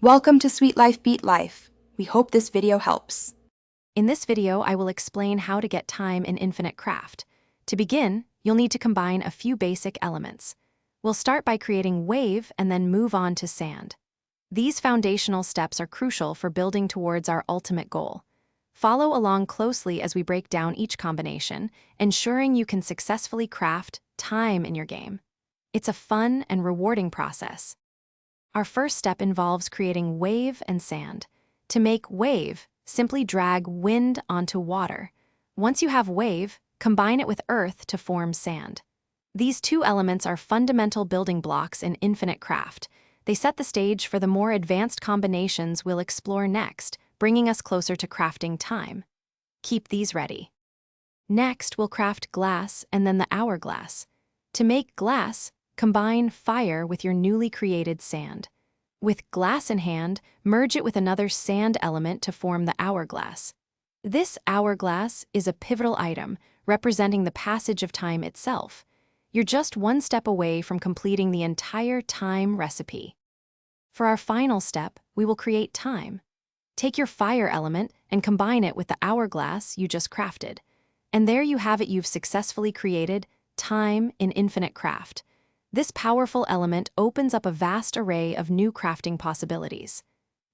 Welcome to Sweet Life Beat Life. We hope this video helps. In this video, I will explain how to get time in Infinite Craft. To begin, you'll need to combine a few basic elements. We'll start by creating wave and then move on to sand. These foundational steps are crucial for building towards our ultimate goal. Follow along closely as we break down each combination, ensuring you can successfully craft time in your game. It's a fun and rewarding process. Our first step involves creating wave and sand. To make wave, simply drag wind onto water. Once you have wave, combine it with earth to form sand. These two elements are fundamental building blocks in Infinite Craft. They set the stage for the more advanced combinations we'll explore next, bringing us closer to crafting time. Keep these ready. Next, we'll craft glass and then the hourglass. To make glass, combine fire with your newly created sand. With glass in hand, merge it with another sand element to form the hourglass. This hourglass is a pivotal item, representing the passage of time itself. You're just one step away from completing the entire time recipe. For our final step, we will create time. Take your fire element and combine it with the hourglass you just crafted. And there you have it, you've successfully created time in Infinite Craft. This powerful element opens up a vast array of new crafting possibilities.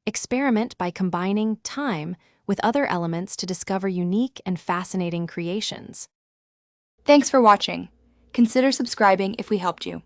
Experiment by combining time with other elements to discover unique and fascinating creations. Thanks for watching. Consider subscribing if we helped you.